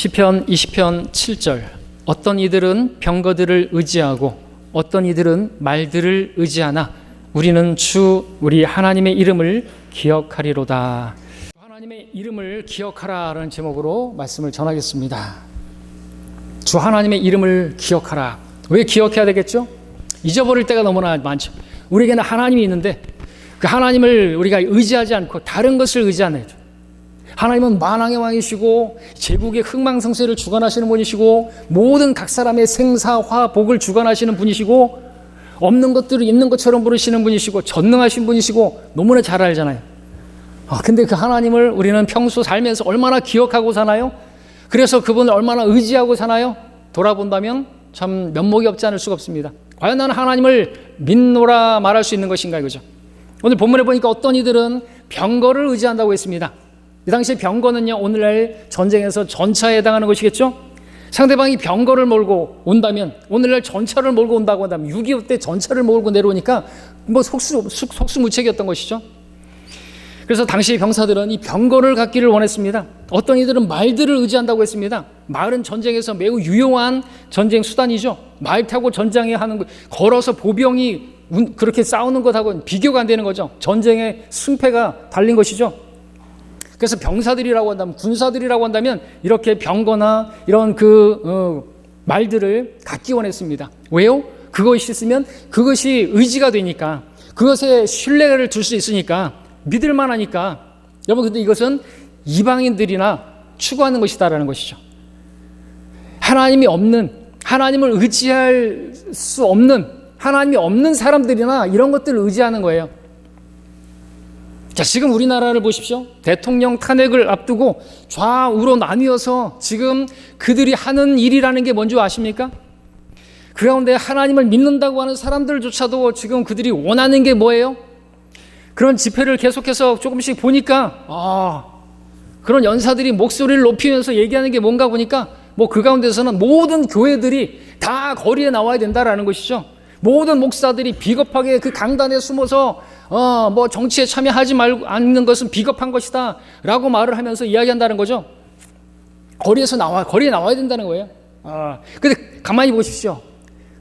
시편 20편 7절 어떤 이들은 병거들을 의지하고 어떤 이들은 말들을 의지하나 우리는 주 우리 하나님의 이름을 기억하리로다. 하나님의 이름을 기억하라라는 제목으로 말씀을 전하겠습니다. 주 하나님의 이름을 기억하라. 왜 기억해야 되겠죠? 잊어버릴 때가 너무나 많죠. 우리에게는 하나님이 있는데 그 하나님을 우리가 의지하지 않고 다른 것을 의지하는 거죠. 하나님은 만왕의 왕이시고 제국의 흥망성쇠를 주관하시는 분이시고 모든 각 사람의 생사화 복을 주관하시는 분이시고 없는 것들을 있는 것처럼 부르시는 분이시고 전능하신 분이시고 너무나 잘 알잖아요. 근데 그 하나님을 우리는 평소 살면서 얼마나 기억하고 사나요? 그래서 그분을 얼마나 의지하고 사나요? 돌아본다면 참 면목이 없지 않을 수가 없습니다. 과연 나는 하나님을 믿노라 말할 수 있는 것인가 이거죠. 오늘 본문에 보니까 어떤 이들은 병거를 의지한다고 했습니다. 이 당시에 병거는요, 오늘날 전쟁에서 전차에 해당하는 것이겠죠? 상대방이 병거를 몰고 온다면, 오늘날 전차를 몰고 온다고 한다면, 6.25 때 전차를 몰고 내려오니까 뭐 속수무책이었던 것이죠. 그래서 당시 병사들은 이 병거를 갖기를 원했습니다. 어떤 이들은 말들을 의지한다고 했습니다. 말은 전쟁에서 매우 유용한 전쟁 수단이죠. 말 타고 전장에 하는 거, 걸어서 보병이 그렇게 싸우는 것하고는 비교가 안 되는 거죠. 전쟁의 승패가 달린 것이죠. 그래서 병사들이라고 한다면, 군사들이라고 한다면 이렇게 병거나 이런 말들을 갖기 원했습니다. 왜요? 그것이 있으면 그것이 의지가 되니까, 그것에 신뢰를 둘 수 있으니까, 믿을 만하니까. 여러분, 근데 이것은 이방인들이나 추구하는 것이다라는 것이죠. 하나님이 없는, 하나님을 의지할 수 없는, 하나님이 없는 사람들이나 이런 것들을 의지하는 거예요. 자, 지금 우리나라를 보십시오. 대통령 탄핵을 앞두고 좌우로 나뉘어서 지금 그들이 하는 일이라는 게 뭔지 아십니까? 그 가운데 하나님을 믿는다고 하는 사람들조차도 지금 그들이 원하는 게 뭐예요? 그런 집회를 계속해서 조금씩 보니까 그런 연사들이 목소리를 높이면서 얘기하는 게 뭔가 보니까 뭐 그 가운데서는 모든 교회들이 다 거리에 나와야 된다라는 것이죠. 모든 목사들이 비겁하게 그 강단에 숨어서 뭐 정치에 참여하지 말고 않는 것은 비겁한 것이다 라고 말을 하면서 이야기한다는 거죠. 거리에 나와야 된다는 거예요. 근데 가만히 보십시오.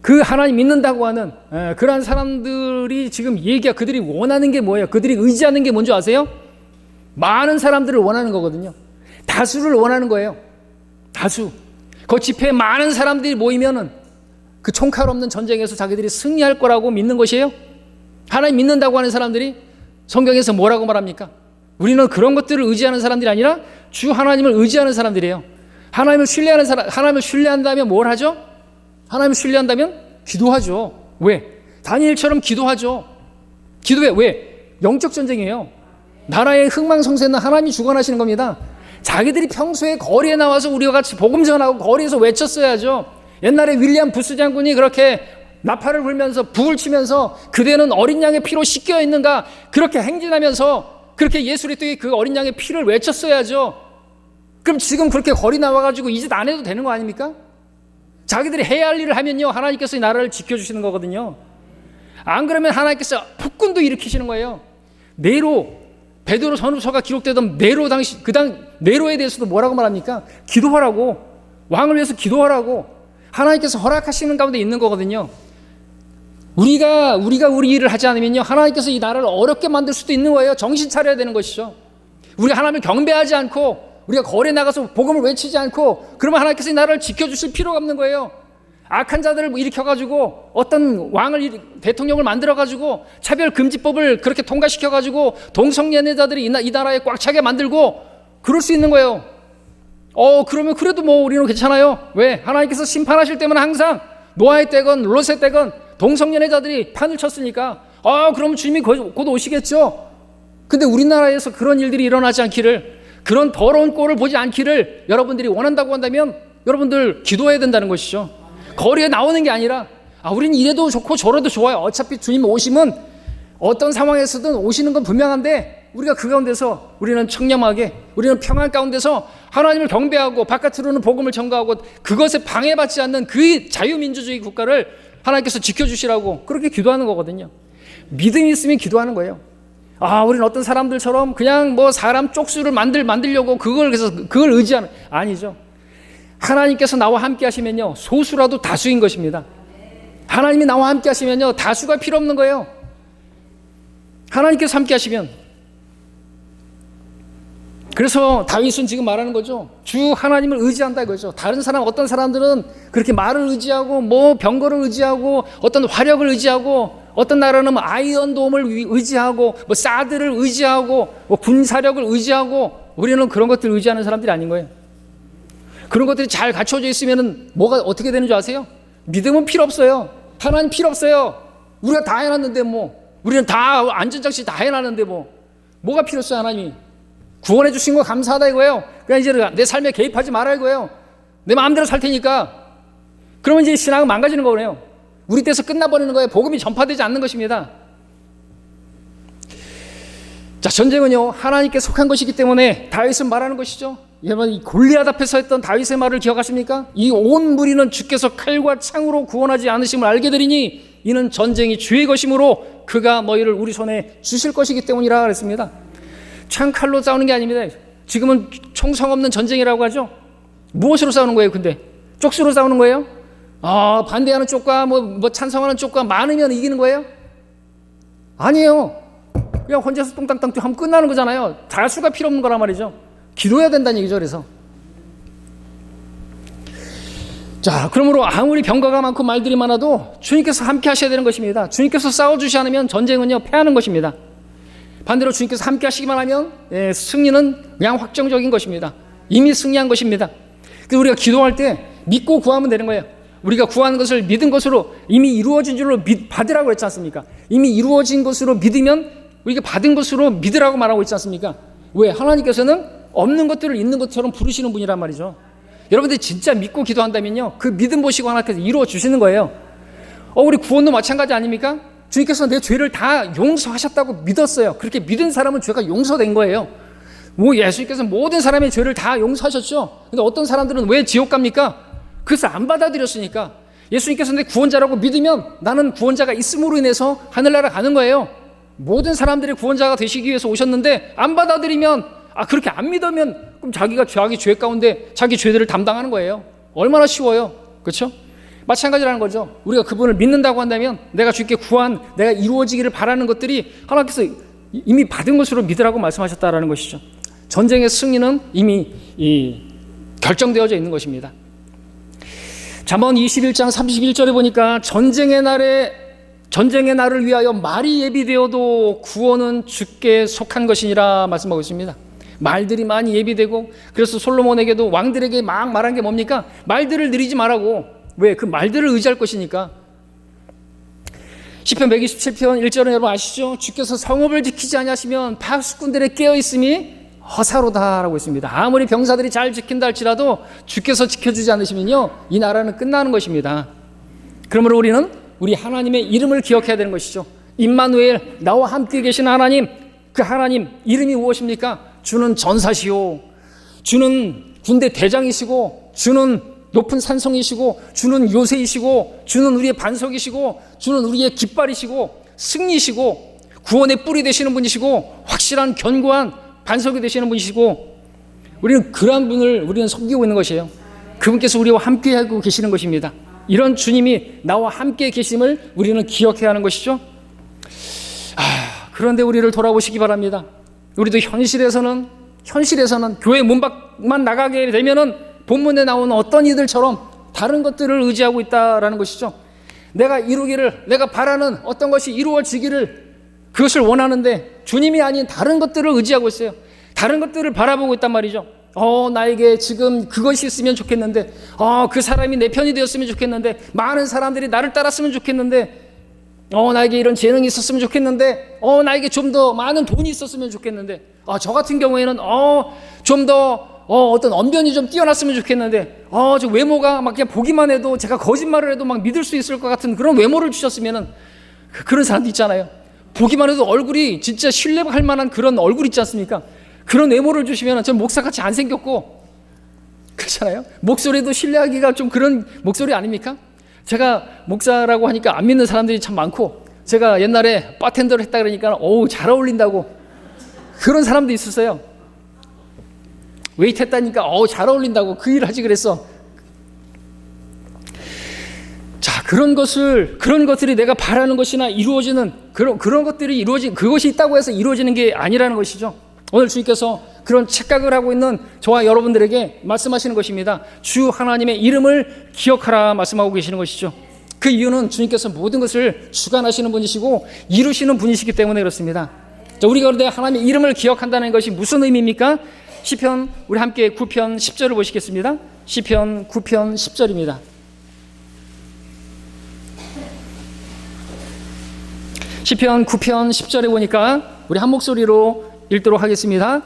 그 하나님 믿는다고 하는 그러한 사람들이 지금 그들이 원하는 게 뭐예요? 그들이 의지하는 게 뭔지 아세요? 많은 사람들을 원하는 거거든요. 다수를 원하는 거예요. 다수. 그 집회에 많은 사람들이 모이면은 그 총칼 없는 전쟁에서 자기들이 승리할 거라고 믿는 것이에요. 하나님 믿는다고 하는 사람들이 성경에서 뭐라고 말합니까? 우리는 그런 것들을 의지하는 사람들이 아니라 주 하나님을 의지하는 사람들이에요. 하나님을 신뢰하는 사람, 하나님을 신뢰한다면 뭘 하죠? 하나님을 신뢰한다면 기도하죠. 왜? 다니엘처럼 기도하죠. 기도해. 왜? 영적 전쟁이에요. 나라의 흥망성쇠는 하나님이 주관하시는 겁니다. 자기들이 평소에 거리에 나와서 우리와 같이 복음 전하고 거리에서 외쳤어야죠. 옛날에 윌리엄 부스 장군이 그렇게 나팔을 불면서 북을 치면서 그대는 어린 양의 피로 씻겨 있는가 그렇게 행진하면서 그렇게 예수 그리스도의 그 어린 양의 피를 외쳤어야죠. 그럼 지금 그렇게 거리 나와가지고 이 짓 안 해도 되는 거 아닙니까? 자기들이 해야 할 일을 하면요, 하나님께서 이 나라를 지켜주시는 거거든요. 안 그러면 하나님께서 폭군도 일으키시는 거예요. 베드로 전후서가 기록되던 네로에 대해서도 뭐라고 말합니까? 기도하라고, 왕을 위해서 기도하라고 하나님께서 허락하시는 가운데 있는 거거든요. 우리가 우리 일을 하지 않으면요, 하나님께서 이 나라를 어렵게 만들 수도 있는 거예요. 정신 차려야 되는 것이죠. 우리가 하나님을 경배하지 않고 우리가 거리에 나가서 복음을 외치지 않고 그러면 하나님께서 이 나라를 지켜주실 필요가 없는 거예요. 악한 자들을 일으켜가지고 어떤 대통령을 만들어가지고 차별금지법을 그렇게 통과시켜가지고 동성연애자들이 이 나라에 꽉 차게 만들고 그럴 수 있는 거예요. 그러면 그래도 뭐 우리는 괜찮아요. 왜? 하나님께서 심판하실 때면 항상 노아의 때건 롯의 때건 동성연애자들이 판을 쳤으니까 그러면 주님이 곧 오시겠죠. 근데 우리나라에서 그런 일들이 일어나지 않기를, 그런 더러운 꼴을 보지 않기를 여러분들이 원한다고 한다면 여러분들 기도해야 된다는 것이죠. 거리에 나오는 게 아니라 우리는 이래도 좋고 저래도 좋아요. 어차피 주님 오시면 어떤 상황에서든 오시는 건 분명한데 우리가 그 가운데서 우리는 청렴하게, 우리는 평안 가운데서 하나님을 경배하고 바깥으로는 복음을 전가하고 그것에 방해받지 않는 그 자유민주주의 국가를 하나님께서 지켜주시라고 그렇게 기도하는 거거든요. 믿음이 있으면 기도하는 거예요. 우리는 어떤 사람들처럼 그냥 뭐 사람 쪽수를 만들려고 그걸 의지하는, 아니죠. 하나님께서 나와 함께 하시면요, 소수라도 다수인 것입니다. 하나님이 나와 함께 하시면요, 다수가 필요 없는 거예요. 하나님께서 함께 하시면. 그래서 다윗은 지금 말하는 거죠. 주 하나님을 의지한다 이거죠. 다른 사람, 어떤 사람들은 그렇게 말을 의지하고 뭐 병거를 의지하고 어떤 화력을 의지하고, 어떤 나라는 뭐 아이언돔을 의지하고 뭐 사드를 의지하고 뭐 군사력을 의지하고, 우리는 그런 것들을 의지하는 사람들이 아닌 거예요. 그런 것들이 잘 갖춰져 있으면 뭐가 어떻게 되는 줄 아세요? 믿음은 필요 없어요. 하나님 필요 없어요. 우리가 다 해놨는데 우리는 다 안전장치 다 해놨는데 뭐가 필요 없어요. 하나님이 구원해 주신 거 감사하다 이거예요. 그냥 이제 내 삶에 개입하지 말아 이거예요. 내 마음대로 살 테니까. 그러면 이제 신앙은 망가지는 거네요. 우리 때에서 끝나버리는 거예요. 복음이 전파되지 않는 것입니다. 자, 전쟁은요, 하나님께 속한 것이기 때문에 다윗은 말하는 것이죠. 여러분, 이 골리앗 앞에서 했던 다윗의 말을 기억하십니까? 이 온 무리는 주께서 칼과 창으로 구원하지 않으심을 알게 되리니 이는 전쟁이 주의 것이므로 그가 너희를 우리 손에 주실 것이기 때문이라 그랬습니다. 창칼로 싸우는 게 아닙니다. 지금은 총성 없는 전쟁이라고 하죠. 무엇으로 싸우는 거예요? 근데 쪽수로 싸우는 거예요? 반대하는 쪽과 뭐 찬성하는 쪽과 많으면 이기는 거예요? 아니에요. 그냥 혼자서 똥땅땅 하면 끝나는 거잖아요. 다수가 필요 없는 거란 말이죠. 기도해야 된다는 얘기죠. 그래서 자, 그러므로 아무리 병거가 많고 말들이 많아도 주님께서 함께 하셔야 되는 것입니다. 주님께서 싸워주시 않으면 전쟁은요, 패하는 것입니다. 반대로 주님께서 함께 하시기만 하면 승리는 그냥 확정적인 것입니다. 이미 승리한 것입니다. 그래서 우리가 기도할 때 믿고 구하면 되는 거예요. 우리가 구하는 것을 믿은 것으로 이미 이루어진 줄로 받으라고 했지 않습니까? 이미 이루어진 것으로 믿으면 우리가 받은 것으로 믿으라고 말하고 있지 않습니까? 왜? 하나님께서는 없는 것들을 있는 것처럼 부르시는 분이란 말이죠. 여러분들이 진짜 믿고 기도한다면요, 그 믿음 보시고 하나님께서 이루어 주시는 거예요. 우리 구원도 마찬가지 아닙니까? 주님께서 내 죄를 다 용서하셨다고 믿었어요. 그렇게 믿은 사람은 죄가 용서된 거예요. 예수님께서 모든 사람의 죄를 다 용서하셨죠. 근데 어떤 사람들은 왜 지옥 갑니까? 그것을 안 받아들였으니까. 예수님께서 내 구원자라고 믿으면 나는 구원자가 있음으로 인해서 하늘나라 가는 거예요. 모든 사람들이 구원자가 되시기 위해서 오셨는데 안 받아들이면, 그렇게 안 믿으면 그럼 자기 죄 가운데 자기 죄들을 담당하는 거예요. 얼마나 쉬워요. 그렇죠? 마찬가지라는 거죠. 우리가 그분을 믿는다고 한다면 내가 주께 구한, 내가 이루어지기를 바라는 것들이 하나님께서 이미 받은 것으로 믿으라고 말씀하셨다라는 것이죠. 전쟁의 승리는 이미 결정되어져 있는 것입니다. 잠언 21장 31절에 보니까 전쟁의 날을 위하여 말이 예비되어도 구원은 주께 속한 것이니라 말씀하고 있습니다. 말들이 많이 예비되고, 그래서 솔로몬에게도 왕들에게 막 말한 게 뭡니까? 말들을 느리지 말라고. 왜? 그 말들을 의지할 것이니까. 시편 127편 1절은 여러분 아시죠? 주께서 성읍을 지키지 아니하시면 파수꾼들의 깨어있음이 허사로다라고 있습니다. 아무리 병사들이 잘 지킨다 할지라도 주께서 지켜주지 않으시면요, 이 나라는 끝나는 것입니다. 그러므로 우리는 우리 하나님의 이름을 기억해야 되는 것이죠. 임마누엘, 나와 함께 계신 하나님, 그 하나님 이름이 무엇입니까? 주는 전사시오, 주는 군대 대장이시고, 주는 높은 산성이시고, 주는 요새이시고, 주는 우리의 반석이시고, 주는 우리의 깃발이시고, 승리시고, 구원의 뿔이 되시는 분이시고, 확실한 견고한 반석이 되시는 분이시고, 우리는 그러한 분을 우리는 섬기고 있는 것이에요. 그분께서 우리와 함께하고 계시는 것입니다. 이런 주님이 나와 함께 계심을 우리는 기억해야 하는 것이죠. 그런데 우리를 돌아보시기 바랍니다. 우리도 현실에서는 교회 문 밖만 나가게 되면은 본문에 나오는 어떤 이들처럼 다른 것들을 의지하고 있다라는 것이죠. 내가 이루기를, 내가 바라는 어떤 것이 이루어지기를, 그것을 원하는데 주님이 아닌 다른 것들을 의지하고 있어요. 다른 것들을 바라보고 있단 말이죠. 나에게 지금 그것이 있으면 좋겠는데, 그 사람이 내 편이 되었으면 좋겠는데, 많은 사람들이 나를 따랐으면 좋겠는데, 나에게 이런 재능이 있었으면 좋겠는데, 나에게 좀 더 많은 돈이 있었으면 좋겠는데, 저 같은 경우에는 좀 더 어떤 언변이 좀 뛰어났으면 좋겠는데, 저 외모가 막 그냥 보기만 해도 제가 거짓말을 해도 막 믿을 수 있을 것 같은 그런 외모를 주셨으면은, 그런 사람도 있잖아요. 보기만 해도 얼굴이 진짜 신뢰할 만한 그런 얼굴 있지 않습니까? 그런 외모를 주시면 전 목사같이 안 생겼고, 그렇잖아요. 목소리도 신뢰하기가 좀 그런 목소리 아닙니까? 제가 목사라고 하니까 안 믿는 사람들이 참 많고, 제가 옛날에 바텐더를 했다 그러니까 잘 어울린다고 그런 사람도 있었어요. 웨이트 했다니까 잘 어울린다고 그 일을 하지 그랬어. 그런 것들이 내가 바라는 것이나 이루어지는 그런 것들이 그것이 있다고 해서 이루어지는 게 아니라는 것이죠. 오늘 주님께서 그런 착각을 하고 있는 저와 여러분들에게 말씀하시는 것입니다. 주 하나님의 이름을 기억하라 말씀하고 계시는 것이죠. 그 이유는 주님께서 모든 것을 주관하시는 분이시고 이루시는 분이시기 때문에 그렇습니다. 자, 우리가 그런데 하나님의 이름을 기억한다는 것이 무슨 의미입니까? 시편 우리 함께 9편 10절을 보시겠습니다. 시편 9편 10절입니다. 시편 9편 10절에 보니까 우리 한 목소리로 읽도록 하겠습니다.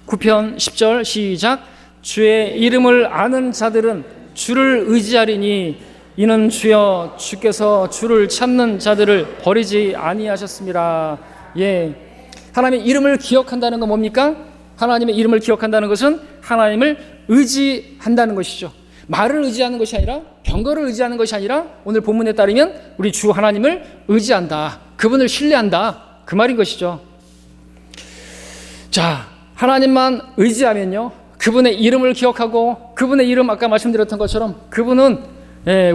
9편 10절 시작. 주의 이름을 아는 자들은 주를 의지하리니 이는 주여 주께서 주를 찾는 자들을 버리지 아니하셨습니다. 예, 하나님의 이름을 기억한다는 건 뭡니까? 하나님의 이름을 기억한다는 것은 하나님을 의지한다는 것이죠. 말을 의지하는 것이 아니라 병거를 의지하는 것이 아니라 오늘 본문에 따르면 우리 주 하나님을 의지한다. 그분을 신뢰한다. 그 말인 것이죠. 자, 하나님만 의지하면요, 그분의 이름을 기억하고 그분의 이름 아까 말씀드렸던 것처럼 그분은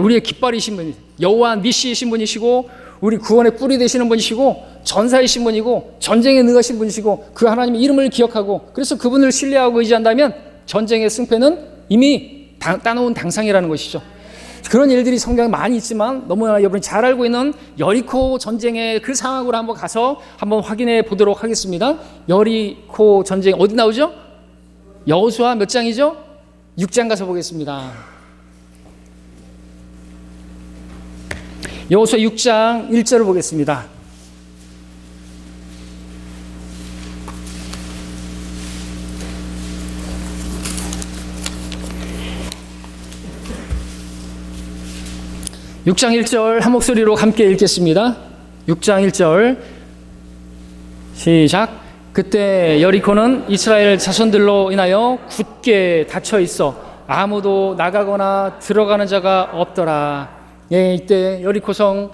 우리의 깃발이신 분이 여호와 니시이신 분이시고 우리 구원의 뿌리 되시는 분이시고 전사이신 분이고 전쟁에 능하신 분이시고 그 하나님의 이름을 기억하고 그래서 그분을 신뢰하고 의지한다면 전쟁의 승패는 이미 따놓은 당상이라는 것이죠. 그런 일들이 성경에 많이 있지만 너무나 여러분이 잘 알고 있는 여리코 전쟁의 그 상황으로 한번 가서 한번 확인해 보도록 하겠습니다. 여리코 전쟁 어디 나오죠? 여호수아 몇 장이죠? 6장 가서 보겠습니다. 여호수아 6장 1절을 보겠습니다. (6장 1절) 한 목소리로 함께 읽겠습니다. 6장 1절 시작. 그때 여리코는 이스라엘 자손들로 인하여 굳게 닫혀 있어 아무도 나가거나 들어가는 자가 없더라. 예, 이때 여리코성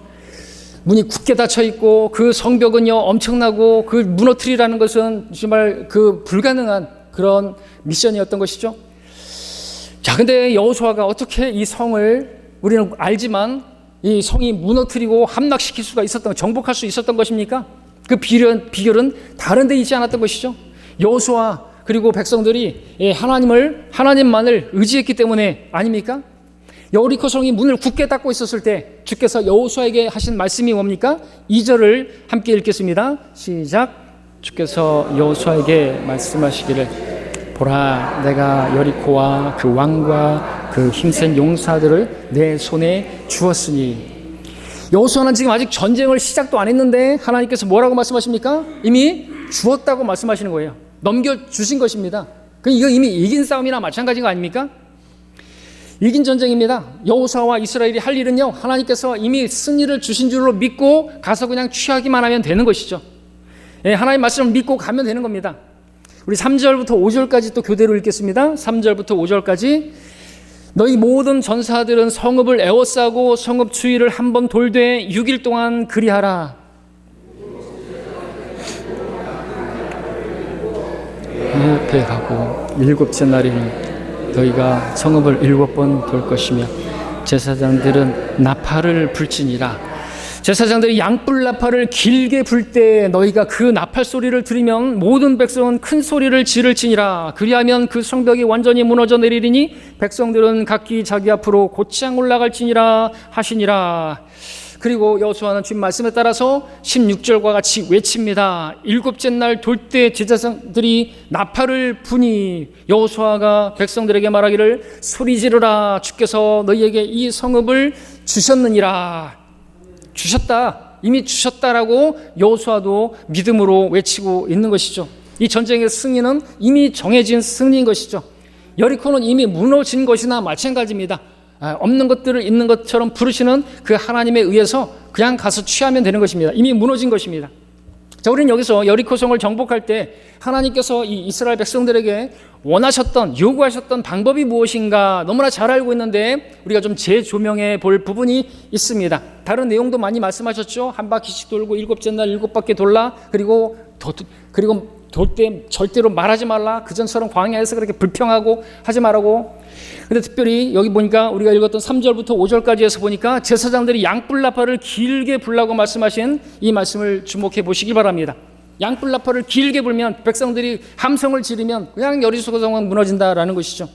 문이 굳게 닫혀 있고 그 성벽은요 엄청나고 그 무너뜨리라는 것은 정말 그 불가능한 그런 미션이었던 것이죠. 자, 근데 여호수아가 어떻게 이 성을 우리는 알지만 이 성이 무너뜨리고 함락시킬 수가 있었던, 정복할 수 있었던 것입니까? 그 비결은 다른 데 있지 않았던 것이죠. 여호수아 그리고 백성들이 하나님만을 의지했기 때문에 아닙니까? 여리코 성이 문을 굳게 닫고 있었을 때 주께서 여호수아에게 하신 말씀이 뭡니까? 2절을 함께 읽겠습니다. 시작. 주께서 여호수아에게 말씀하시기를 보라, 내가 여리코와 그 왕과 그 힘센 용사들을 내 손에 주었으니. 여호수아는 지금 아직 전쟁을 시작도 안 했는데 하나님께서 뭐라고 말씀하십니까? 이미 주었다고 말씀하시는 거예요. 넘겨주신 것입니다. 이거 이미 이긴 싸움이나 마찬가지가 아닙니까? 이긴 전쟁입니다. 여호수아와 이스라엘이 할 일은요, 하나님께서 이미 승리를 주신 줄로 믿고 가서 그냥 취하기만 하면 되는 것이죠. 하나님 말씀을 믿고 가면 되는 겁니다. 우리 3절부터 5절까지 또 교대로 읽겠습니다. 3절부터 5절까지. 너희 모든 전사들은 성읍을 에워싸고 성읍 주위를 한번 돌되 6일 동안 그리하라. 옆에 가고 7째 날에는 너희가 성읍을 7번 돌 것이며 제사장들은 나팔을 불지니라. 제사장들이 양뿔 나팔을 길게 불 때 너희가 그 나팔 소리를 들으면 모든 백성은 큰 소리를 지를지니라. 그리하면 그 성벽이 완전히 무너져 내리리니 백성들은 각기 자기 앞으로 곧장 올라갈지니라 하시니라. 그리고 여호수아는 주님 말씀에 따라서 16절과 같이 외칩니다. 7째 날 돌 때 제사장들이 나팔을 부니 여호수아가 백성들에게 말하기를 소리 지르라. 주께서 너희에게 이 성읍을 주셨느니라. 주셨다, 이미 주셨다라고 여호수아도 믿음으로 외치고 있는 것이죠. 이 전쟁의 승리는 이미 정해진 승리인 것이죠. 여리코는 이미 무너진 것이나 마찬가지입니다. 없는 것들을 있는 것처럼 부르시는 그 하나님에 의해서 그냥 가서 취하면 되는 것입니다. 이미 무너진 것입니다. 자, 우리는 여기서 여리코 성을 정복할 때 하나님께서 이 이스라엘 백성들에게 원하셨던, 요구하셨던 방법이 무엇인가 너무나 잘 알고 있는데 우리가 좀 재조명해 볼 부분이 있습니다. 다른 내용도 많이 말씀하셨죠. 한 바퀴씩 돌고 7째 날 7바퀴 돌라. 그리고 돌 때 절대로 말하지 말라. 그전처럼 광야에서 그렇게 불평하고 하지 말라고. 근데 특별히 여기 보니까 우리가 읽었던 3절부터 5절까지 해서 보니까 제사장들이 양뿔나팔을 길게 불라고 말씀하신 이 말씀을 주목해 보시기 바랍니다. 양뿔나팔을 길게 불면 백성들이 함성을 지르면 그냥 여리고 성은 무너진다라는 것이죠.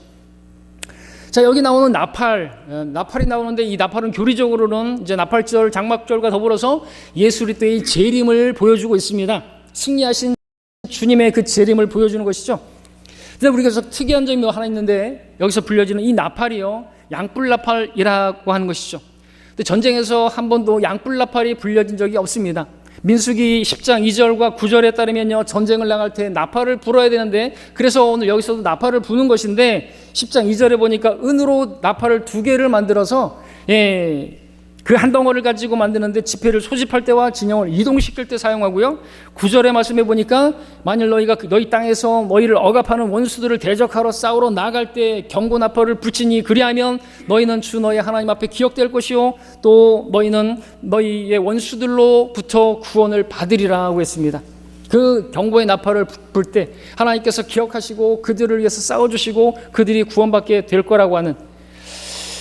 자, 여기 나오는 나팔이 나오는데 이 나팔은 교리적으로는 이제 나팔절, 장막절과 더불어서 예수 그리스도의 재림을 보여주고 있습니다. 승리하신 주님의 그 재림을 보여주는 것이죠. 근데 우리가 특이한 점이 하나 있는데 여기서 불려지는 이 나팔이요, 양뿔나팔이라고 하는 것이죠. 근데 전쟁에서 한 번도 양뿔나팔이 불려진 적이 없습니다. 민수기 10장 2절과 9절에 따르면요, 전쟁을 나갈 때 나팔을 불어야 되는데, 그래서 오늘 여기서도 나팔을 부는 것인데 10장 2절에 보니까 은으로 나팔을 2개를 만들어서 그 한 덩어리를 가지고 만드는데 지폐를 소집할 때와 진영을 이동시킬 때 사용하고요. 9절의 말씀에 보니까 만일 너희가 너희 땅에서 너희를 억압하는 원수들을 대적하러 싸우러 나갈 때 경고 나팔을 붙이니 그리하면 너희는 주 너희 하나님 앞에 기억될 것이요 또 너희는 너희의 원수들로부터 구원을 받으리라고 했습니다. 그 경고의 나팔을 불 때 하나님께서 기억하시고 그들을 위해서 싸워주시고 그들이 구원받게 될 거라고 하는.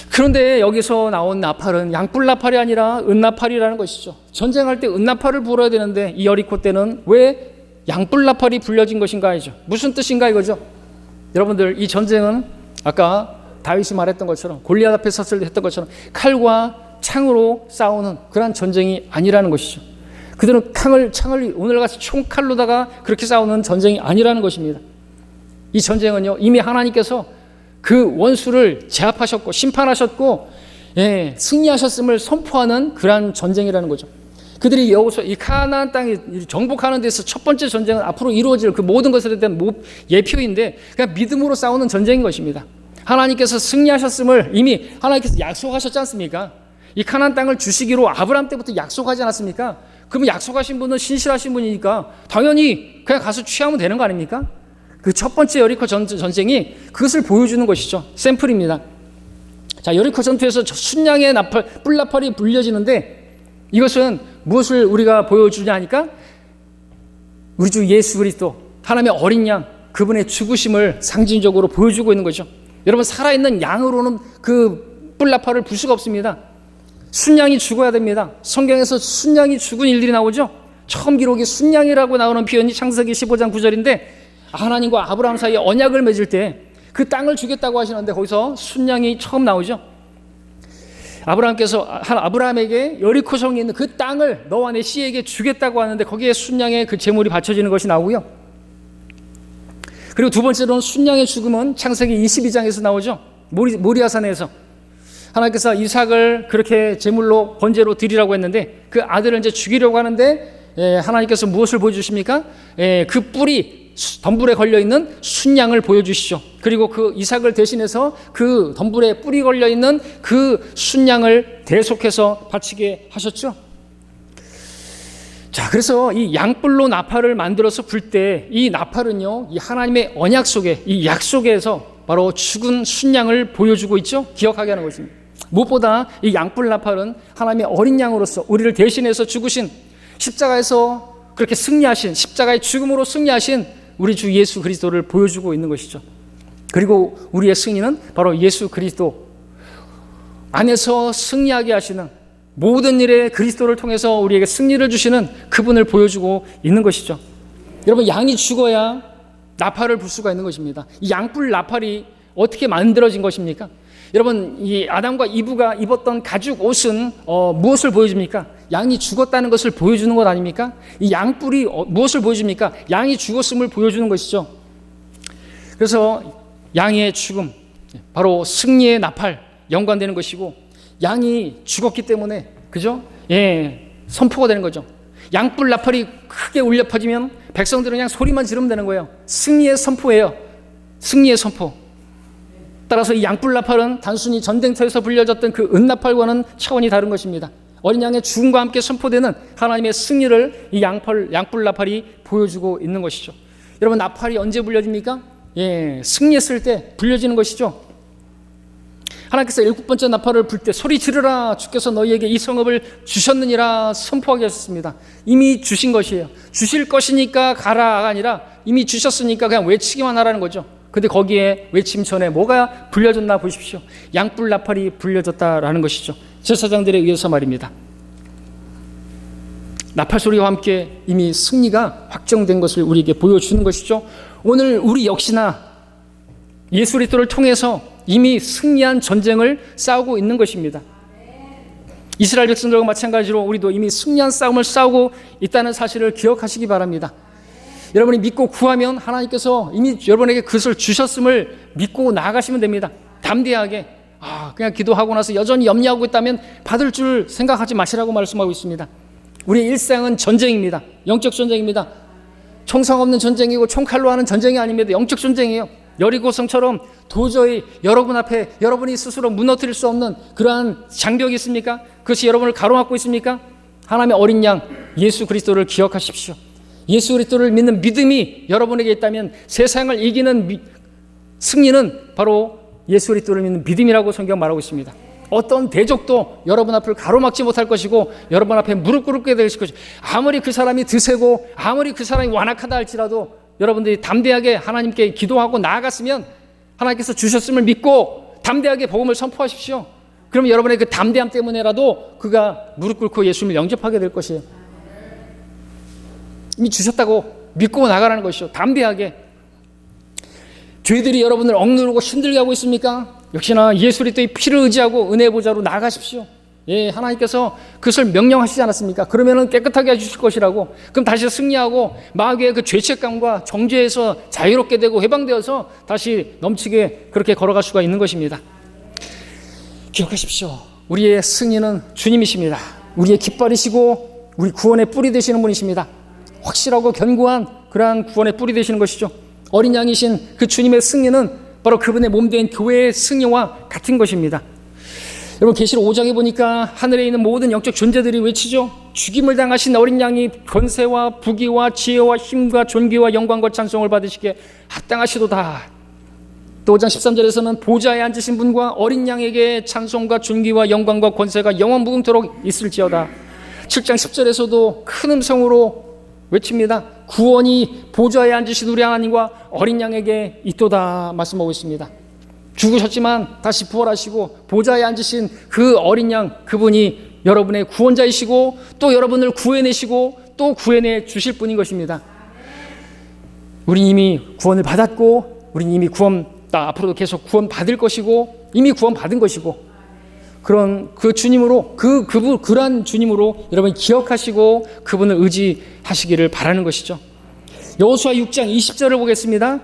그런데 여기서 나온 나팔은 양뿔나팔이 아니라 은나팔이라는 것이죠. 전쟁할 때 은나팔을 불어야 되는데 이 여리코 때는 왜 양뿔나팔이 불려진 것인가 하죠. 무슨 뜻인가 이거죠. 여러분들, 이 전쟁은 아까 다윗이 말했던 것처럼 골리앗 앞에 섰을 때 했던 것처럼 칼과 창으로 싸우는 그런 전쟁이 아니라는 것이죠. 그들은 창을 오늘같이 총칼로다가 그렇게 싸우는 전쟁이 아니라는 것입니다. 이 전쟁은요, 이미 하나님께서 그 원수를 제압하셨고 심판하셨고 승리하셨음을 선포하는 그러한 전쟁이라는 거죠. 그들이 여기서 이 가나안 땅에 정복하는 데서 첫 번째 전쟁은 앞으로 이루어질 그 모든 것에 대한 예표인데 그냥 믿음으로 싸우는 전쟁인 것입니다. 하나님께서 승리하셨음을 이미 하나님께서 약속하셨지 않습니까? 이 가나안 땅을 주시기로 아브라함 때부터 약속하지 않았습니까? 그러면 약속하신 분은 신실하신 분이니까 당연히 그냥 가서 취하면 되는 거 아닙니까? 그 첫 번째 여리코 전쟁이 그것을 보여주는 것이죠. 샘플입니다. 자, 여리코 전투에서 순양의 뿔나팔이 불려지는데 이것은 무엇을 우리가 보여주냐 하니까 우리 주 예수 그리스도 하나님의 어린 양 그분의 죽으심을 상징적으로 보여주고 있는 거죠. 여러분, 살아있는 양으로는 그 뿔나팔을 불 수가 없습니다. 순양이 죽어야 됩니다. 성경에서 순양이 죽은 일들이 나오죠. 처음 기록이 순양이라고 나오는 표현이 창세기 15장 9절인데 하나님과 아브라함 사이에 언약을 맺을 때 그 땅을 주겠다고 하시는데 거기서 순양이 처음 나오죠. 아브라함께서 아브라함에게 여리코 성에 있는 그 땅을 너와 내 씨에게 주겠다고 하는데 거기에 순양의 그 제물이 바쳐지는 것이 나오고요. 그리고 두 번째로는 순양의 죽음은 창세기 22장에서 나오죠. 모리아산에서 하나님께서 이삭을 그렇게 제물로 번제로 드리라고 했는데 그 아들을 이제 죽이려고 하는데 하나님께서 무엇을 보여주십니까? 그 뿔이 덤불에 걸려있는 순양을 보여주시죠. 그리고 그 이삭을 대신해서 그 덤불에 뿔이 걸려있는 그 순양을 대속해서 바치게 하셨죠. 자, 그래서 이 양뿔로 나팔을 만들어서 불 때 이 나팔은요, 이 하나님의 언약 속에 이 약속에서 바로 죽은 순양을 보여주고 있죠. 기억하게 하는 것입니다. 무엇보다 이 양뿔 나팔은 하나님의 어린 양으로서 우리를 대신해서 죽으신 십자가에서 그렇게 승리하신 십자가의 죽음으로 승리하신 우리 주 예수 그리스도를 보여주고 있는 것이죠. 그리고 우리의 승리는 바로 예수 그리스도 안에서 승리하게 하시는 모든 일에 그리스도를 통해서 우리에게 승리를 주시는 그분을 보여주고 있는 것이죠. 여러분, 양이 죽어야 나팔을 불 수가 있는 것입니다. 이 양뿔 나팔이 어떻게 만들어진 것입니까? 여러분, 이 아담과 이브가 입었던 가죽 옷은 무엇을 보여줍니까? 양이 죽었다는 것을 보여주는 것 아닙니까? 이 양뿔이 무엇을 보여줍니까? 양이 죽었음을 보여주는 것이죠. 그래서 양의 죽음, 바로 승리의 나팔 연관되는 것이고, 양이 죽었기 때문에, 그죠? 선포가 되는 거죠. 양뿔 나팔이 크게 울려 퍼지면 백성들은 그냥 소리만 지르면 되는 거예요. 승리의 선포예요. 승리의 선포. 따라서 이 양뿔 나팔은 단순히 전쟁터에서 불려졌던 그 은나팔과는 차원이 다른 것입니다. 어린 양의 죽음과 함께 선포되는 하나님의 승리를 이 양뿔 나팔이 보여주고 있는 것이죠. 여러분, 나팔이 언제 불려집니까? 승리했을 때 불려지는 것이죠. 하나님께서 7번째 나팔을 불 때 소리 지르라, 주께서 너희에게 이 성읍을 주셨느니라 선포하게 하셨습니다. 이미 주신 것이에요. 주실 것이니까 가라가 아니라 이미 주셨으니까 그냥 외치기만 하라는 거죠. 근데 거기에 외침 전에 뭐가 불려졌나 보십시오. 양뿔 나팔이 불려졌다라는 것이죠. 제사장들에 의해서 말입니다. 나팔 소리와 함께 이미 승리가 확정된 것을 우리에게 보여주는 것이죠. 오늘 우리 역시나 예수 그리스도를 통해서 이미 승리한 전쟁을 싸우고 있는 것입니다. 이스라엘 백성들과 마찬가지로 우리도 이미 승리한 싸움을 싸우고 있다는 사실을 기억하시기 바랍니다. 여러분이 믿고 구하면 하나님께서 이미 여러분에게 그것을 주셨음을 믿고 나아가시면 됩니다. 담대하게 그냥 기도하고 나서 여전히 염려하고 있다면 받을 줄 생각하지 마시라고 말씀하고 있습니다. 우리의 일상은 전쟁입니다. 영적 전쟁입니다. 총성 없는 전쟁이고 총칼로 하는 전쟁이 아닙니다. 영적 전쟁이에요. 여리고성처럼 도저히 여러분 앞에 여러분이 스스로 무너뜨릴 수 없는 그러한 장벽이 있습니까? 그것이 여러분을 가로막고 있습니까? 하나님의 어린 양 예수 그리스도를 기억하십시오. 예수 그리스도를 믿는 믿음이 여러분에게 있다면 세상을 이기는 승리는 바로 예수 그리스도를 믿는 믿음이라고 성경 말하고 있습니다. 어떤 대적도 여러분 앞을 가로막지 못할 것이고 여러분 앞에 무릎 꿇게 될 것이고 아무리 그 사람이 드세고 아무리 그 사람이 완악하다 할지라도 여러분들이 담대하게 하나님께 기도하고 나아갔으면 하나님께서 주셨음을 믿고 담대하게 복음을 선포하십시오. 그러면 여러분의 그 담대함 때문에라도 그가 무릎 꿇고 예수님을 영접하게 될 것이에요. 이미 주셨다고 믿고 나가라는 것이죠. 담대하게. 죄들이 여러분을 억누르고 힘들게 하고 있습니까? 역시나 예수 그리스도의 피를 의지하고 은혜 보좌로 나아가십시오. 하나님께서 그것을 명령하시지 않았습니까? 그러면은 깨끗하게 해주실 것이라고. 그럼 다시 승리하고 마귀의 그 죄책감과 정죄에서 자유롭게 되고 해방되어서 다시 넘치게 그렇게 걸어갈 수가 있는 것입니다. 기억하십시오. 우리의 승리는 주님이십니다. 우리의 깃발이시고 우리 구원의 뿌리 되시는 분이십니다. 확실하고 견고한 그러한 구원의 뿌리 되시는 것이죠. 어린 양이신 그 주님의 승리는 바로 그분의 몸된 교회의 승리와 같은 것입니다. 여러분 계시록 5장에 보니까 하늘에 있는 모든 영적 존재들이 외치죠. 죽임을 당하신 어린 양이 권세와 부귀와 지혜와 힘과 존귀와 영광과 찬송을 받으시기에 합당하시도다. 또 5장 13절에서는 보좌에 앉으신 분과 어린 양에게 찬송과 존귀와 영광과 권세가 영원 무궁토록 있을지어다. 7장 10절에서도 큰 음성으로 외칩니다. 구원이 보좌에 앉으신 우리 하나님과 어린 양에게 있도다 말씀하고 있습니다. 죽으셨지만 다시 부활하시고 보좌에 앉으신 그 어린 양, 그분이 여러분의 구원자이시고 또 여러분을 구해내시고 또 구해내 주실 분인 것입니다. 우리 이미 구원을 받았고 우리 이미 앞으로도 계속 구원 받을 것이고 이미 구원 받은 것이고 그런 그 주님으로 그러한 주님으로 여러분 기억하시고 그분을 의지하시기를 바라는 것이죠. 여호수아 6장 20절을 보겠습니다.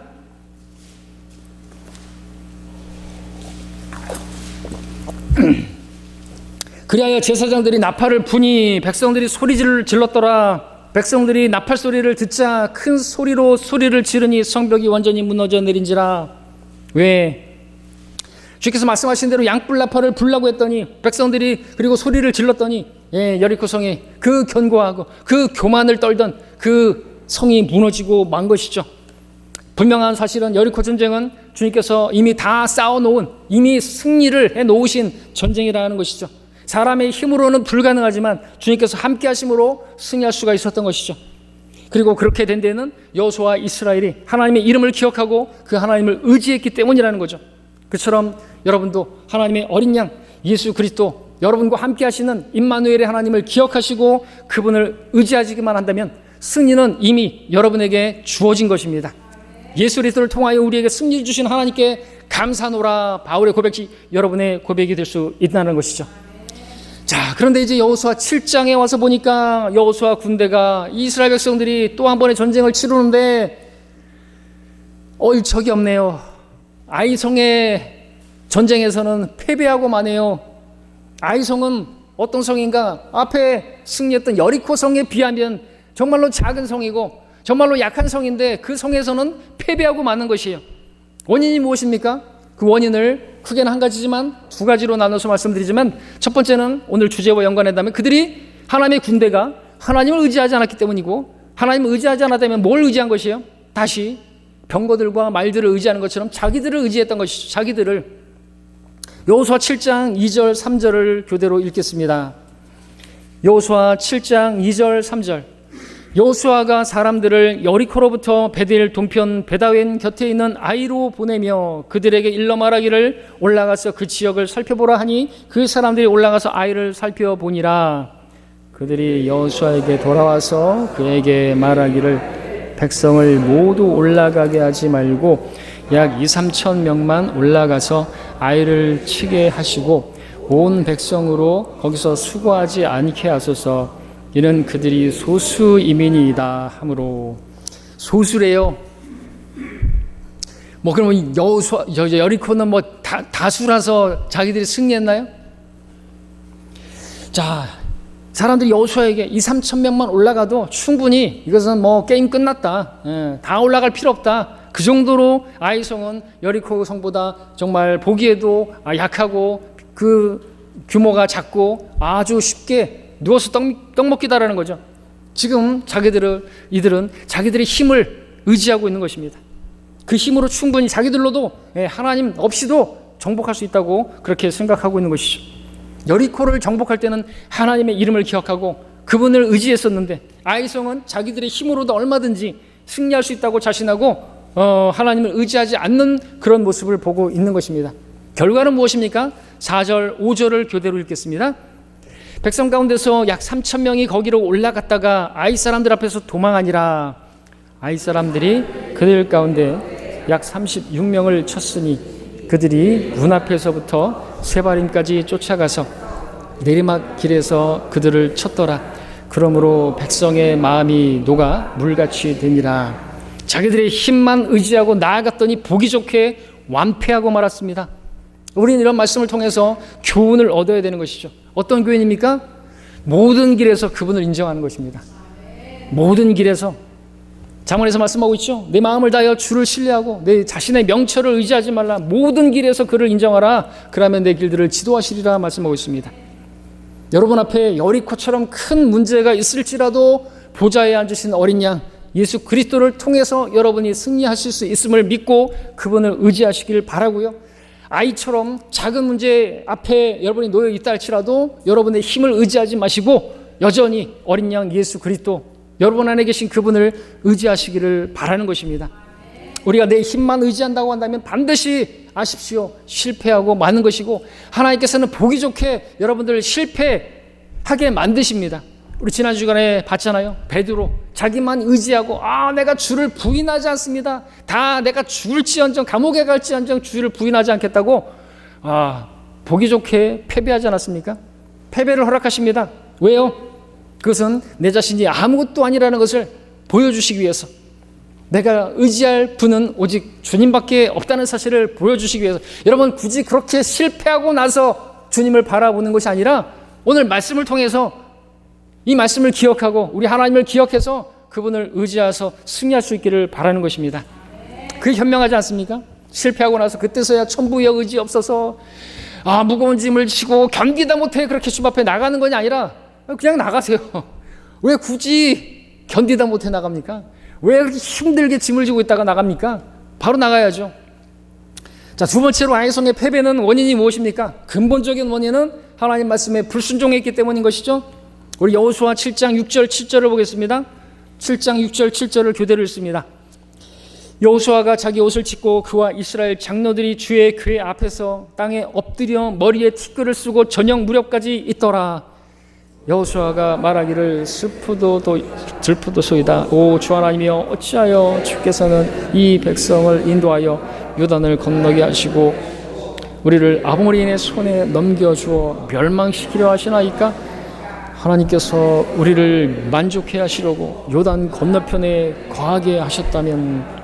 그리하여 제사장들이 나팔을 부니 백성들이 소리를 질렀더라. 백성들이 나팔 소리를 듣자 큰 소리로 소리를 지르니 성벽이 완전히 무너져 내린지라. 왜? 주께서 말씀하신 대로 양뿔 나팔을 불라고 했더니 백성들이 그리고 소리를 질렀더니 여리코 성이 그 견고하고 그 교만을 떨던 그 성이 무너지고 만 것이죠. 분명한 사실은 여리코 전쟁은 주님께서 이미 다 쌓아놓은 이미 승리를 해놓으신 전쟁이라는 것이죠. 사람의 힘으로는 불가능하지만 주님께서 함께 하심으로 승리할 수가 있었던 것이죠. 그리고 그렇게 된 데는 여호수아와 이스라엘이 하나님의 이름을 기억하고 그 하나님을 의지했기 때문이라는 거죠. 그처럼 여러분도 하나님의 어린 양 예수 그리스도 여러분과 함께 하시는 임마누엘의 하나님을 기억하시고 그분을 의지하시기만 한다면 승리는 이미 여러분에게 주어진 것입니다. 예수 그리스도를 통하여 우리에게 승리 주신 하나님께 감사노라. 바울의 고백이 여러분의 고백이 될 수 있다는 것이죠. 자, 그런데 이제 여호수아 7장에 와서 보니까 여호수아 군대가 이스라엘 백성들이 또 한 번의 전쟁을 치르는데 적이 없네요. 아이성의 전쟁에서는 패배하고 마네요. 아이성은 어떤 성인가? 앞에 승리했던 여리코 성에 비하면 정말로 작은 성이고 정말로 약한 성인데 그 성에서는 패배하고 마는 것이에요. 원인이 무엇입니까? 그 원인을 크게는 한 가지지만 두 가지로 나눠서 말씀드리지만 첫 번째는 오늘 주제와 연관한다면 그들이 하나님의 군대가 하나님을 의지하지 않았기 때문이고 하나님을 의지하지 않았다면 뭘 의지한 것이에요? 다시 병거들과 말들을 의지하는 것처럼 자기들을 의지했던 것이죠. 자기들을. 여호수아 7장 2절 3절을 교대로 읽겠습니다. 여호수아 7장 2절 3절. 여호수아가 사람들을 여리코로부터 베델 동편 베다웬 곁에 있는 아이로 보내며 그들에게 일러 말하기를 올라가서 그 지역을 살펴보라 하니 그 사람들이 올라가서 아이를 살펴보니라. 그들이 여호수아에게 돌아와서 그에게 말하기를 백성을 모두 올라가게 하지 말고 약 2-3천 명만 올라가서 아이를 치게 하시고 온 백성으로 거기서 수고하지 않게 하소서. 이는 그들이 소수 이민이다 하므로. 소수래요. 뭐 그러면 여리코는 뭐 다수라서 자기들이 승리했나요? 자, 사람들이 여호수아에게 2-3천 명만 올라가도 충분히 이것은 뭐 게임 끝났다. 다 올라갈 필요 없다. 그 정도로 아이성은 여리코 성보다 정말 보기에도 약하고 그 규모가 작고 아주 쉽게 누워서 떡 먹기다라는 거죠. 지금 이들은 자기들의 힘을 의지하고 있는 것입니다. 그 힘으로 충분히 자기들로도 하나님 없이도 정복할 수 있다고 그렇게 생각하고 있는 것이죠. 여리코를 정복할 때는 하나님의 이름을 기억하고 그분을 의지했었는데 아이성은 자기들의 힘으로도 얼마든지 승리할 수 있다고 자신하고 하나님을 의지하지 않는 그런 모습을 보고 있는 것입니다. 결과는 무엇입니까? 4절, 5절을 교대로 읽겠습니다. 백성 가운데서 약 3천 명이 거기로 올라갔다가 아이 사람들 앞에서 도망하니라. 아이 사람들이 그들 가운데 약 36명을 쳤으니 그들이 문 앞에서부터 세바림까지 쫓아가서 내리막 길에서 그들을 쳤더라. 그러므로 백성의 마음이 녹아 물같이 되니라. 자기들의 힘만 의지하고 나아갔더니 보기 좋게 완패하고 말았습니다. 우리는 이런 말씀을 통해서 교훈을 얻어야 되는 것이죠. 어떤 교훈입니까? 모든 길에서 그분을 인정하는 것입니다. 모든 길에서. 잠언에서 말씀하고 있죠. 내 마음을 다하여 주를 신뢰하고 내 자신의 명철을 의지하지 말라. 모든 길에서 그를 인정하라. 그러면 내 길들을 지도하시리라 말씀하고 있습니다. 여러분 앞에 여리코처럼 큰 문제가 있을지라도 보좌에 앉으신 어린 양 예수 그리스도를 통해서 여러분이 승리하실 수 있음을 믿고 그분을 의지하시길 바라고요. 아이처럼 작은 문제 앞에 여러분이 놓여 있다 할지라도 여러분의 힘을 의지하지 마시고 여전히 어린 양 예수 그리스도, 여러분 안에 계신 그분을 의지하시기를 바라는 것입니다. 우리가 내 힘만 의지한다고 한다면 반드시 아십시오, 실패하고 마는 것이고 하나님께서는 보기 좋게 여러분들을 실패하게 만드십니다. 우리 지난 주간에 봤잖아요. 베드로 자기만 의지하고 내가 주를 부인하지 않습니다. 다 내가 죽을지언정 감옥에 갈지언정 주를 부인하지 않겠다고 보기 좋게 패배하지 않았습니까? 패배를 허락하십니다. 왜요? 그것은 내 자신이 아무것도 아니라는 것을 보여주시기 위해서, 내가 의지할 분은 오직 주님밖에 없다는 사실을 보여주시기 위해서. 여러분 굳이 그렇게 실패하고 나서 주님을 바라보는 것이 아니라 오늘 말씀을 통해서 이 말씀을 기억하고 우리 하나님을 기억해서 그분을 의지해서 승리할 수 있기를 바라는 것입니다. 그게 현명하지 않습니까? 실패하고 나서 그때서야 천부의 의지 없어서 무거운 짐을 지고 견디다 못해 그렇게 주님 앞에 나가는 것이 아니라 그냥 나가세요. 왜 굳이 견디다 못해 나갑니까? 왜 그렇게 힘들게 짐을 지고 있다가 나갑니까? 바로 나가야죠. 자, 두 번째로 아이성의 패배는 원인이 무엇입니까? 근본적인 원인은 하나님 말씀에 불순종했기 때문인 것이죠. 우리 여호수아 7장 6절 7절을 보겠습니다. 7장 6절 7절을 교대로 읽습니다. 여호수아가 자기 옷을 찢고 그와 이스라엘 장로들이 주의 궤 앞에서 땅에 엎드려 머리에 티끌을 쓰고 저녁 무렵까지 있더라. 여호수아가 말하기를 슬프도소이다. 오 주 하나님이여, 어찌하여 주께서는 이 백성을 인도하여 요단을 건너게 하시고 우리를 아모리인의 손에 넘겨주어 멸망시키려 하시나이까? 하나님께서 우리를 만족해 하시려고 요단 건너편에 거하게 하셨다면,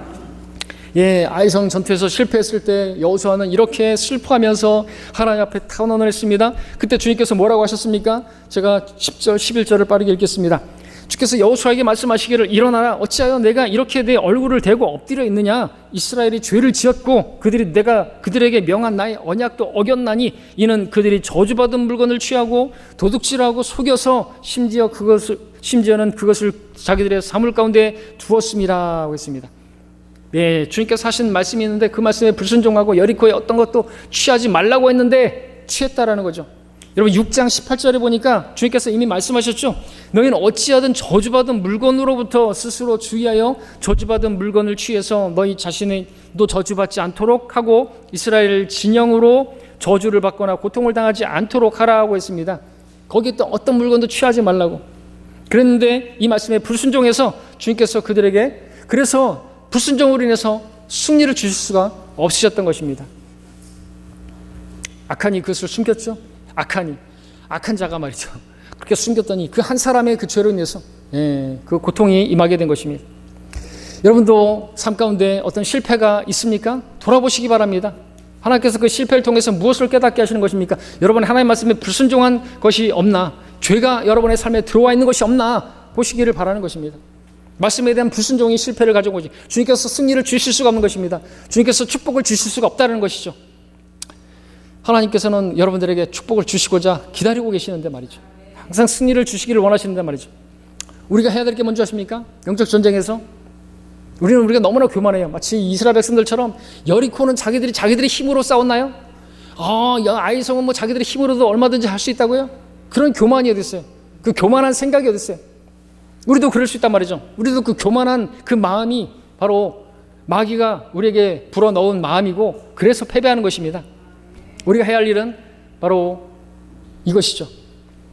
아이성 전투에서 실패했을 때 여호수아는 이렇게 슬퍼하면서 하나님 앞에 탄원을 했습니다. 그때 주님께서 뭐라고 하셨습니까? 제가 10절 11절을 빠르게 읽겠습니다. 주께서 여호수아에게 말씀하시기를 일어나라, 어찌하여 내가 이렇게 내 얼굴을 대고 엎드려 있느냐? 이스라엘이 죄를 지었고 내가 그들에게 명한 나의 언약도 어겼나니 이는 그들이 저주받은 물건을 취하고 도둑질하고 속여서 심지어는 그것을 자기들의 사물 가운데 두었습니다 하고 했습니다. 주님께서 하신 말씀이 있는데 그 말씀에 불순종하고 여리코에 어떤 것도 취하지 말라고 했는데 취했다라는 거죠. 여러분 6장 18절에 보니까 주님께서 이미 말씀하셨죠. 너희는 어찌하든 저주받은 물건으로부터 스스로 주의하여 저주받은 물건을 취해서 너희 자신도 저주받지 않도록 하고 이스라엘을 진영으로 저주를 받거나 고통을 당하지 않도록 하라고 했습니다. 거기에 또 어떤 물건도 취하지 말라고. 그랬는데 이 말씀에 불순종해서 주님께서 그들에게 그래서 불순종으로 인해서 승리를 주실 수가 없으셨던 것입니다. 아칸이 그것을 숨겼죠. 악한 자가 말이죠. 그렇게 숨겼더니 그 한 사람의 그 죄로 인해서 그 고통이 임하게 된 것입니다. 여러분도 삶 가운데 어떤 실패가 있습니까? 돌아보시기 바랍니다. 하나님께서 그 실패를 통해서 무엇을 깨닫게 하시는 것입니까? 여러분 하나님 말씀에 불순종한 것이 없나? 죄가 여러분의 삶에 들어와 있는 것이 없나? 보시기를 바라는 것입니다. 말씀에 대한 불순종이 실패를 가져오지 주님께서 승리를 주실 수가 없는 것입니다. 주님께서 축복을 주실 수가 없다는 것이죠. 하나님께서는 여러분들에게 축복을 주시고자 기다리고 계시는데 말이죠. 항상 승리를 주시기를 원하시는데 말이죠. 우리가 해야 될 게 뭔지 아십니까? 영적 전쟁에서 우리가 너무나 교만해요. 마치 이스라엘 백성들처럼 여리코는 자기들의 힘으로 싸웠나요? 아이성은 뭐 자기들의 힘으로도 얼마든지 할 수 있다고요? 그런 교만이 어디 있어요? 그 교만한 생각이 어디 있어요? 우리도 그럴 수 있단 말이죠. 우리도 그 교만한 그 마음이 바로 마귀가 우리에게 불어넣은 마음이고 그래서 패배하는 것입니다. 우리가 해야 할 일은 바로 이것이죠.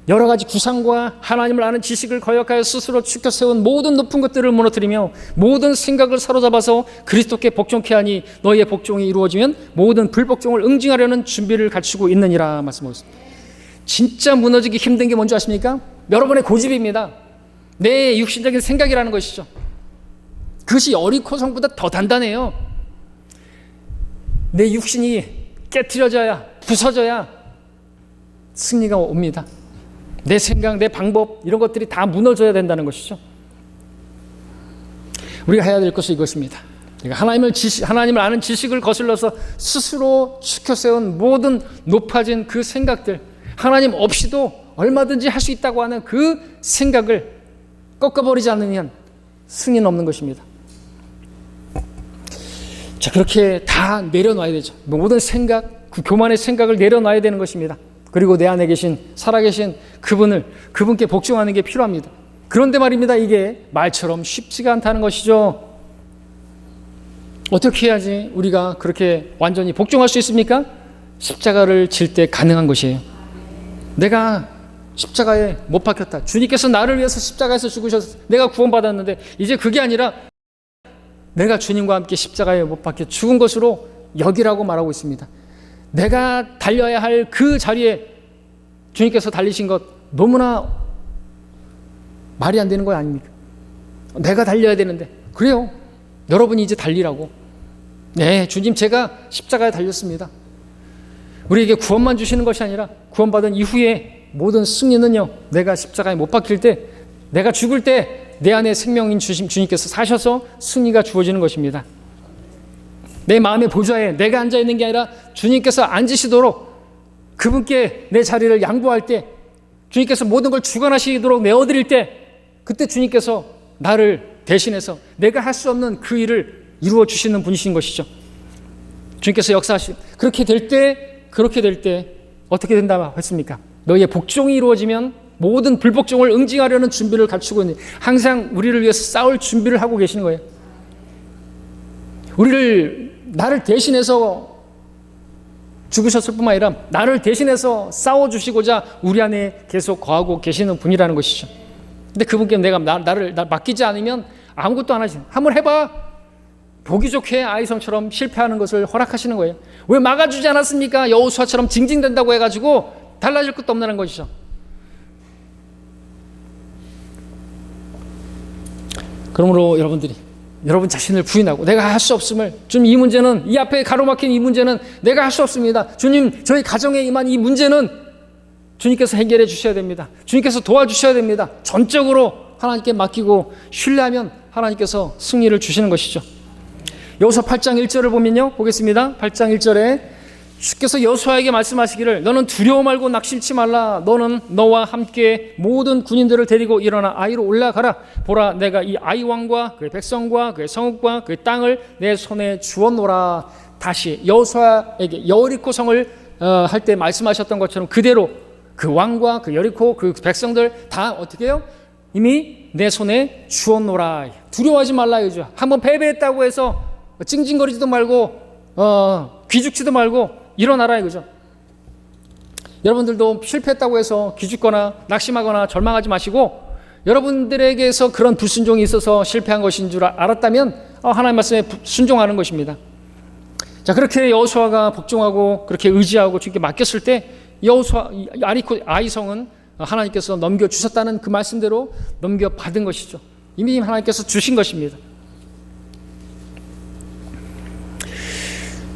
여러 가지 구상과 하나님을 아는 지식을 거역하여 스스로 추켜 세운 모든 높은 것들을 무너뜨리며 모든 생각을 사로잡아서 그리스도께 복종케 하니 너희의 복종이 이루어지면 모든 불복종을 응징하려는 준비를 갖추고 있느니라 말씀하고 있습니다. 진짜 무너지기 힘든 게 뭔지 아십니까? 여러분의 고집입니다. 내 육신적인 생각이라는 것이죠. 그것이 여리코 성보다 더 단단해요. 내 육신이 깨트려져야 부서져야 승리가 옵니다. 내 생각, 내 방법 이런 것들이 다 무너져야 된다는 것이죠. 우리가 해야 될 것은 이것입니다. 하나님을 아는 지식을 거슬러서 스스로 추켜 세운 모든 높아진 그 생각들, 하나님 없이도 얼마든지 할 수 있다고 하는 그 생각을 꺾어버리지 않으면 승리는 없는 것입니다. 자, 그렇게 다 내려놔야 되죠. 모든 생각, 그 교만의 생각을 내려놔야 되는 것입니다. 그리고 내 안에 계신 살아계신 그분께 복종하는 게 필요합니다. 그런데 말입니다. 이게 말처럼 쉽지가 않다는 것이죠. 어떻게 해야지 우리가 그렇게 완전히 복종할 수 있습니까? 십자가를 질 때 가능한 것이에요. 내가 십자가에 못 박혔다. 주님께서 나를 위해서 십자가에서 죽으셔서 내가 구원받았는데 이제 그게 아니라 내가 주님과 함께 십자가에 못 박혀 죽은 것으로 여기라고 말하고 있습니다. 내가 달려야 할 그 자리에 주님께서 달리신 것 너무나 말이 안 되는 거 아닙니까? 내가 달려야 되는데 그래요. 여러분이 이제 달리라고. 네, 주님 제가 십자가에 달렸습니다. 우리에게 구원만 주시는 것이 아니라 구원받은 이후에 모든 승리는요, 내가 십자가에 못 박힐 때, 내가 죽을 때 내 안에 생명인 주님께서 사셔서 승리가 주어지는 것입니다. 내 마음의 보좌에 내가 앉아있는 게 아니라 주님께서 앉으시도록 그분께 내 자리를 양보할 때, 주님께서 모든 걸 주관하시도록 내어드릴 때, 그때 주님께서 나를 대신해서 내가 할 수 없는 그 일을 이루어 주시는 분이신 것이죠. 주님께서 역사하시 그렇게 될 때 어떻게 된다고 했습니까? 너희의 복종이 이루어지면 모든 불복종을 응징하려는 준비를 갖추고 있는, 항상 우리를 위해서 싸울 준비를 하고 계시는 거예요. 나를 대신해서 죽으셨을 뿐만 아니라 나를 대신해서 싸워주시고자 우리 안에 계속 거하고 계시는 분이라는 것이죠. 근데 그분께 내가 나를 맡기지 않으면 아무것도 안 하시는, 한번 해봐. 보기 좋게 아이성처럼 실패하는 것을 허락하시는 거예요. 왜 막아주지 않았습니까? 여호수아처럼 징징댄다고 해가지고 달라질 것도 없다는 것이죠. 그러므로 여러분 자신을 부인하고 내가 할 수 없음을, 주님 이 문제는, 이 앞에 가로막힌 이 문제는 내가 할 수 없습니다. 주님 저희 가정에 임한 이 문제는 주님께서 해결해 주셔야 됩니다. 주님께서 도와주셔야 됩니다. 전적으로 하나님께 맡기고 신뢰하면 하나님께서 승리를 주시는 것이죠. 여호수아 8장 1절을 보면요, 보겠습니다. 8장 1절에 주께서 여호수아에게 말씀하시기를 너는 두려워 말고 낙심치 말라. 너는 너와 함께 모든 군인들을 데리고 일어나 아이로 올라가라. 보라 내가 이 아이 왕과 그의 백성과 그의 성읍과 그의 땅을 내 손에 주었노라. 다시 여호수아에게 여리코 성을 할 때 말씀하셨던 것처럼 그대로 그 왕과 그 여리코 그 백성들 다 어떻게 해요? 이미 내 손에 주었노라. 두려워하지 말라 이거죠. 한번 패배했다고 해서 찡찡거리지도 말고 귀죽지도 말고 일어나라 이거죠. 여러분들도 실패했다고 해서 기죽거나 낙심하거나 절망하지 마시고, 여러분들에게서 그런 불순종이 있어서 실패한 것인 줄 알았다면 하나님 말씀에 순종하는 것입니다. 자, 그렇게 여호수아가 복종하고 그렇게 의지하고 주님께 맡겼을 때 여호수아 아이성은 하나님께서 넘겨주셨다는 그 말씀대로 넘겨받은 것이죠. 이미 하나님께서 주신 것입니다.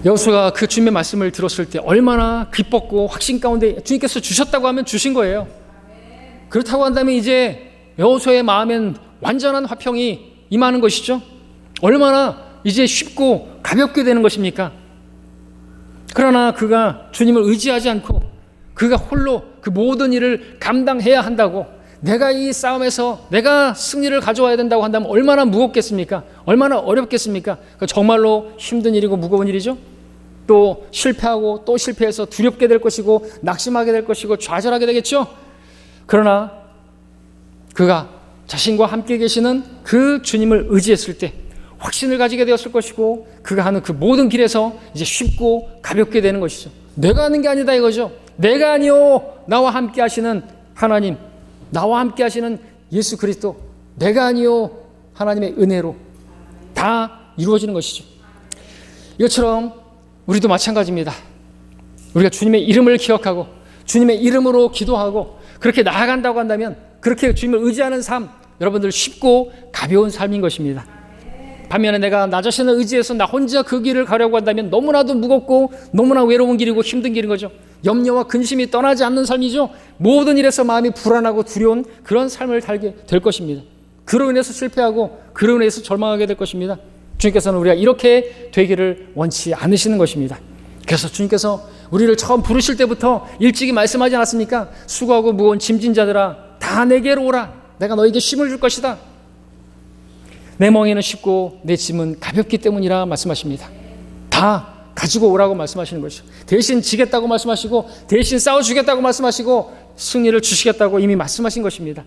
여호수아가 그 주님의 말씀을 들었을 때 얼마나 기뻤고 확신 가운데 주님께서 주셨다고 하면 주신 거예요. 그렇다고 한다면 이제 여호수아의 마음엔 완전한 화평이 임하는 것이죠. 얼마나 이제 쉽고 가볍게 되는 것입니까? 그러나 그가 주님을 의지하지 않고 그가 홀로 그 모든 일을 감당해야 한다고, 내가 이 싸움에서 내가 승리를 가져와야 된다고 한다면 얼마나 무겁겠습니까? 얼마나 어렵겠습니까? 정말로 힘든 일이고 무거운 일이죠. 또 실패하고 또 실패해서 두렵게 될 것이고 낙심하게 될 것이고 좌절하게 되겠죠. 그러나 그가 자신과 함께 계시는 그 주님을 의지했을 때 확신을 가지게 되었을 것이고, 그가 하는 그 모든 길에서 이제 쉽고 가볍게 되는 것이죠. 내가 하는 게 아니다 이거죠. 내가 아니요 나와 함께 하시는 하나님, 나와 함께 하시는 예수 그리스도, 내가 아니요 하나님의 은혜로 다 이루어지는 것이죠. 이것처럼 우리도 마찬가지입니다. 우리가 주님의 이름을 기억하고 주님의 이름으로 기도하고 그렇게 나아간다고 한다면, 그렇게 주님을 의지하는 삶, 여러분들 쉽고 가벼운 삶인 것입니다. 반면에 내가 나 자신을 의지해서 나 혼자 그 길을 가려고 한다면 너무나도 무겁고 너무나 외로운 길이고 힘든 길인 거죠. 염려와 근심이 떠나지 않는 삶이죠. 모든 일에서 마음이 불안하고 두려운 그런 삶을 살게 될 것입니다. 그로 인해서 실패하고 그로 인해서 절망하게 될 것입니다. 주님께서는 우리가 이렇게 되기를 원치 않으시는 것입니다. 그래서 주님께서 우리를 처음 부르실 때부터 일찍이 말씀하지 않았습니까? 수고하고 무거운 짐진 자들아 다 내게로 오라. 내가 너에게 쉼을 줄 것이다. 내 멍에는 쉽고 내 짐은 가볍기 때문이라 말씀하십니다. 다 가지고 오라고 말씀하시는 것이죠. 대신 지겠다고 말씀하시고 대신 싸워주겠다고 말씀하시고 승리를 주시겠다고 이미 말씀하신 것입니다.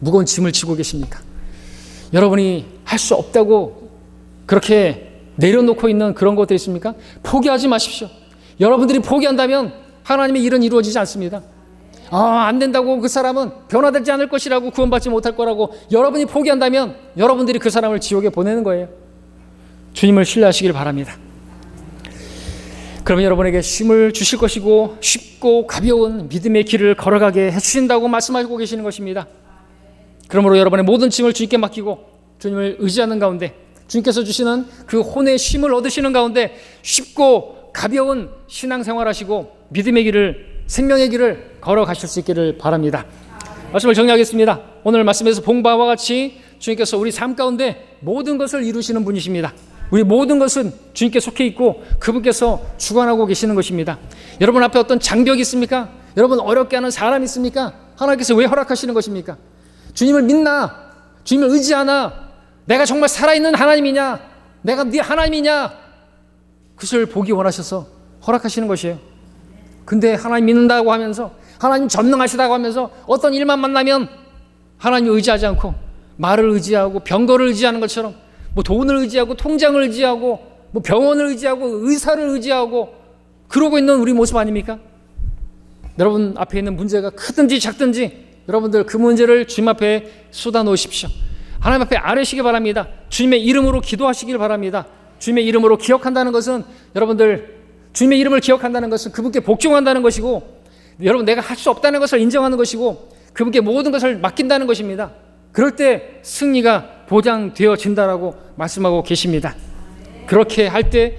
무거운 짐을 지고 계십니까? 여러분이 할 수 없다고 그렇게 내려놓고 있는 그런 것들이 있습니까? 포기하지 마십시오. 여러분들이 포기한다면 하나님의 일은 이루어지지 않습니다. 안 된다고 그 사람은 변화되지 않을 것이라고, 구원받지 못할 거라고 여러분이 포기한다면 여러분들이 그 사람을 지옥에 보내는 거예요. 주님을 신뢰하시길 바랍니다. 그러면 여러분에게 쉼을 주실 것이고 쉽고 가벼운 믿음의 길을 걸어가게 해주신다고 말씀하고 계시는 것입니다. 그러므로 여러분의 모든 짐을 주님께 맡기고 주님을 의지하는 가운데 주님께서 주시는 그 혼의 쉼을 얻으시는 가운데 쉽고 가벼운 신앙생활 하시고 믿음의 길을, 생명의 길을 걸어가실 수 있기를 바랍니다. 말씀을 정리하겠습니다. 오늘 말씀에서 본 바와 같이 주님께서 우리 삶 가운데 모든 것을 이루시는 분이십니다. 우리 모든 것은 주님께 속해 있고 그분께서 주관하고 계시는 것입니다. 여러분 앞에 어떤 장벽이 있습니까? 여러분 어렵게 하는 사람이 있습니까? 하나님께서 왜 허락하시는 것입니까? 주님을 믿나? 주님을 의지하나? 내가 정말 살아있는 하나님이냐? 내가 네 하나님이냐? 그것을 보기 원하셔서 허락하시는 것이에요. 근데 하나님 믿는다고 하면서, 하나님 전능하시다고 하면서 어떤 일만 만나면 하나님을 의지하지 않고 말을 의지하고 병거를 의지하는 것처럼, 돈을 의지하고 통장을 의지하고 병원을 의지하고 의사를 의지하고 그러고 있는 우리 모습 아닙니까? 여러분 앞에 있는 문제가 크든지 작든지 여러분들 그 문제를 주님 앞에 쏟아 놓으십시오. 하나님 앞에 아뢰시기 바랍니다. 주님의 이름으로 기도하시길 바랍니다. 주님의 이름으로 기억한다는 것은, 여러분들 주님의 이름을 기억한다는 것은 그분께 복종한다는 것이고, 여러분 내가 할 수 없다는 것을 인정하는 것이고 그분께 모든 것을 맡긴다는 것입니다. 그럴 때 승리가 보장되어진다라고 말씀하고 계십니다. 그렇게 할 때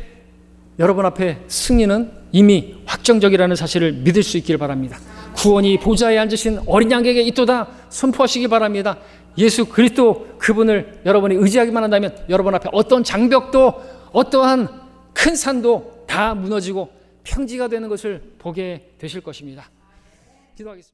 여러분 앞에 승리는 이미 확정적이라는 사실을 믿을 수 있기를 바랍니다. 구원이 보좌에 앉으신 어린 양에게 있도다 선포하시기 바랍니다. 예수 그리스도 그분을 여러분이 의지하기만 한다면 여러분 앞에 어떤 장벽도 어떠한 큰 산도 다 무너지고 평지가 되는 것을 보게 되실 것입니다. 기도하겠습니다.